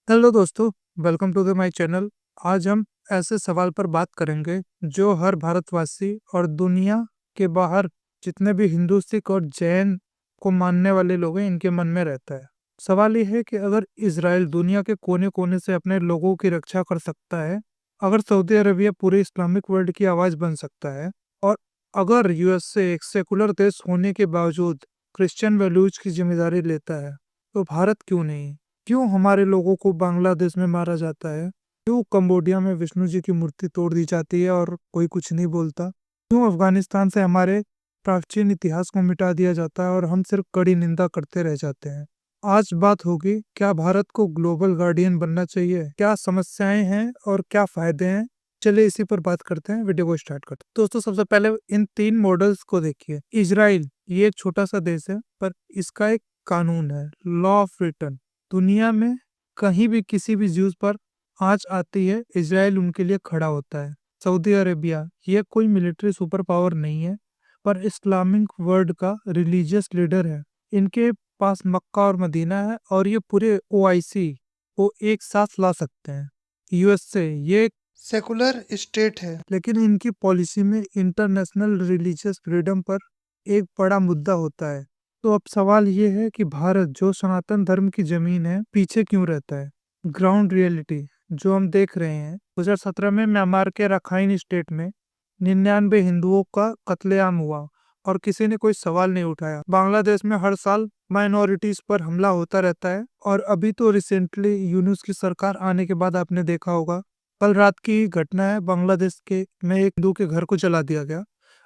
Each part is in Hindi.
हेलो दोस्तों, welcome to the my channel. आज हम ऐसे सवाल पर बात करेंगे जो हर भारतवासी और दुनिया के बाहर जितने भी हिंदू, सिख और जैन को मानने वाले लोग हैं, इनके मन में रहता है। सवाल ये है कि अगर इजराइल दुनिया के कोने-कोने से अपने लोगों की रक्षा कर सकता है, अगर सऊदी अरबिया पूरे इस्लामिक वर्ल्ड की आवाज बन सकता है, और अगर यूएसए एक सेकुलर देश होने के बावजूद क्रिश्चियन वैल्यूज की जिम्मेदारी लेता है, तो भारत क्यों नहीं? क्यों हमारे लोगों को बांग्लादेश में मारा जाता है? क्यों कंबोडिया में विष्णु जी की मूर्ति तोड़ दी जाती है और कोई कुछ नहीं बोलता? क्यों अफगानिस्तान से हमारे प्राचीन इतिहास को मिटा दिया जाता है और हम सिर्फ कड़ी निंदा करते रह जाते हैं? आज बात होगी, क्या भारत को ग्लोबल गार्डियन बनना चाहिए? क्या समस्याएं हैं और क्या फायदे हैं? चलिए इसी पर बात करते हैं, वीडियो को स्टार्ट करते हैं। दोस्तों, सबसे पहले इन तीन मॉडल्स को देखिए। इजराइल ये एक छोटा सा देश है, पर इसका एक कानून है, लॉ ऑफ रिटर्न। दुनिया में कहीं भी किसी भी ज्यूज पर आंच आती है, इजराइल उनके लिए खड़ा होता है। सऊदी अरेबिया ये कोई मिलिट्री सुपर पावर नहीं है, पर इस्लामिक वर्ल्ड का रिलीजियस लीडर है। इनके पास मक्का और मदीना है और ये पूरे ओआईसी को एक साथ ला सकते हैं। यूएसए ये सेकुलर स्टेट है, लेकिन इनकी पॉलिसी में इंटरनेशनल रिलीजियस फ्रीडम पर एक बड़ा मुद्दा होता है। तो अब सवाल ये है कि भारत जो सनातन धर्म की जमीन है, पीछे क्यों रहता है? ग्राउंड रियलिटी जो हम देख रहे हैं, 2017 में म्यांमार के रखाइन स्टेट में 99 हिंदुओं का कत्लेआम हुआ और किसी ने कोई सवाल नहीं उठाया। बांग्लादेश में हर साल माइनॉरिटीज पर हमला होता रहता है, और अभी तो रिसेंटली यूनुस की सरकार आने के बाद आपने देखा होगा, कल रात की घटना है, बांग्लादेश के में एक हिंदू के घर को जला दिया गया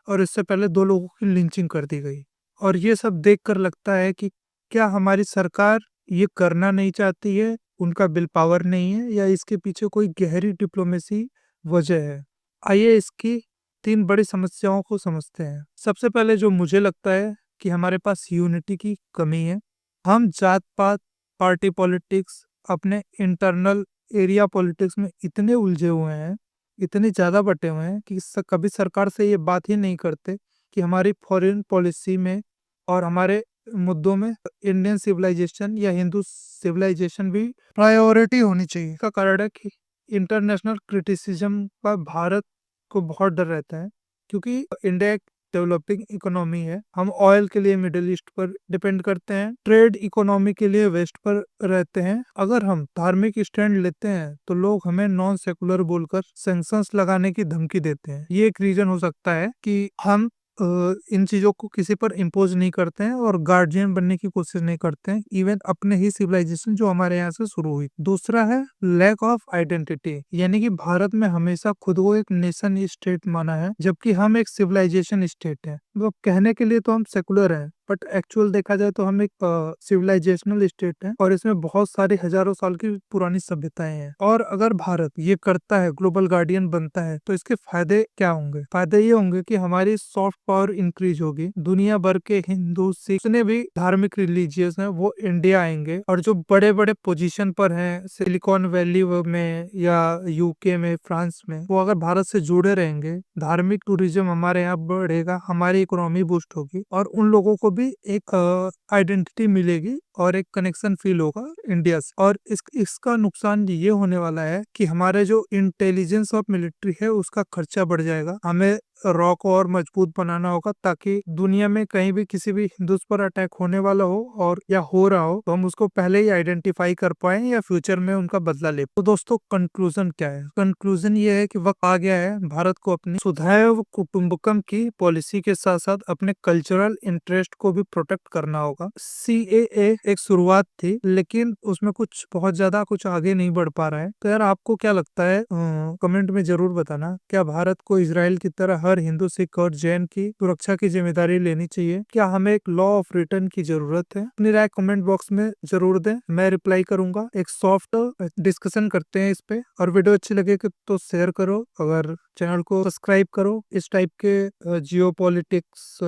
और इससे पहले 2 लोगों की लिंचिंग कर दी गई। और ये सब देखकर लगता है कि क्या हमारी सरकार ये करना नहीं चाहती है, उनका विल पावर नहीं है, या इसके पीछे कोई गहरी डिप्लोमेसी वजह है? आइए इसकी 3 बड़ी समस्याओं को समझते हैं। सबसे पहले जो मुझे लगता है कि हमारे पास यूनिटी की कमी है। हम जात-पात, पार्टी पॉलिटिक्स, अपने इंटरनल एरिया पॉलिटिक्स में इतने उलझे हुए हैं, इतने ज़्यादा बटे हुए हैं कि कभी सरकार से ये बात ही नहीं करते कि हमारी फॉरेन पॉलिसी में और हमारे मुद्दों में इंडियन सिविलाइजेशन या हिंदू सिविलाइजेशन भी प्रायोरिटी होनी चाहिए। इसका कारण है कि इंटरनेशनल क्रिटिसिज्म का भारत को बहुत डर रहता है, क्योंकि इंडिया एक डेवलपिंग इकोनॉमी है। हम ऑयल के लिए मिडिल ईस्ट पर डिपेंड करते हैं, ट्रेड इकोनॉमी के लिए वेस्ट पर रहते हैं। अगर हम धार्मिक स्टैंड लेते हैं तो लोग हमें नॉन सेकुलर बोलकर सैंक्शंस लगाने की धमकी देते हैं। ये एक रीजन हो सकता है कि हम इन चीजों को किसी पर इम्पोज नहीं करते हैं और गार्जियन बनने की कोशिश नहीं करते हैं, इवन अपने ही सिविलाइजेशन जो हमारे यहाँ से शुरू हुई। दूसरा है लैक ऑफ आइडेंटिटी, यानी कि भारत में हमेशा खुद को एक नेशन स्टेट माना है, जबकि हम एक सिविलाइजेशन स्टेट है। तो कहने के लिए तो हम सेकुलर हैं, बट एक्चुअल देखा जाए तो हम एक सिविलाइजेशनल स्टेट है, और इसमें बहुत सारी हजारों साल की पुरानी सभ्यताएं हैं। और अगर भारत ये करता है, ग्लोबल गार्डियन बनता है, तो इसके फायदे क्या होंगे? फायदे ये होंगे कि हमारी सॉफ्ट पावर इंक्रीज होगी। दुनिया भर के हिंदू, सिख, जितने भी धार्मिक रिलीजियस हैं, वो इंडिया आएंगे, और जो बड़े बड़े पोजीशन पर हैं सिलिकॉन वैली में या यूके में, फ्रांस में, वो अगर भारत से जुड़े रहेंगे, धार्मिक टूरिज्म हमारे यहाँ बढ़ेगा, हमारी इकोनॉमी बूस्ट होगी, और उन लोगों को भी एक आइडेंटिटी मिलेगी और एक कनेक्शन फील होगा इंडिया से। और इसका नुकसान ये होने वाला है कि हमारे जो इंटेलिजेंस और मिलिट्री है, उसका खर्चा बढ़ जाएगा। हमें रॉ को और मजबूत बनाना होगा, ताकि दुनिया में कहीं भी किसी भी हिंदुस पर अटैक होने वाला हो और या हो रहा हो, तो हम उसको पहले ही आइडेंटिफाई कर पाए या फ्यूचर में उनका बदला ले। तो दोस्तों, कंक्लूजन क्या है? कंक्लूजन ये है कि वक्त आ गया है भारत को अपनी सुधैव कुटुंबकम की पॉलिसी के साथ साथ अपने कल्चरल इंटरेस्ट को भी प्रोटेक्ट करना होगा। सीएए एक शुरुआत थी, लेकिन उसमें कुछ बहुत ज्यादा कुछ आगे नहीं बढ़ पा रहा है। तो यार, आपको क्या लगता है? कमेंट में जरूर बताना। क्या भारत को इजराइल की तरह हर हिंदू, सिख और जैन की सुरक्षा की जिम्मेदारी लेनी चाहिए? क्या हमें एक लॉ ऑफ रिटर्न की जरूरत है? अपनी राय कमेंट बॉक्स में जरूर दें, मैं रिप्लाई करूंगा। एक सॉफ्ट डिस्कशन करते हैं इस पे, और वीडियो अच्छी लगे तो शेयर करो, अगर चैनल को सब्सक्राइब करो। इस टाइप के जियो पॉलिटिक्स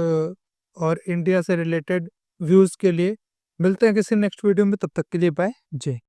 और इंडिया से रिलेटेड व्यूज के लिए मिलते हैं किसी नेक्स्ट वीडियो में। तब तक के लिए बाय। जय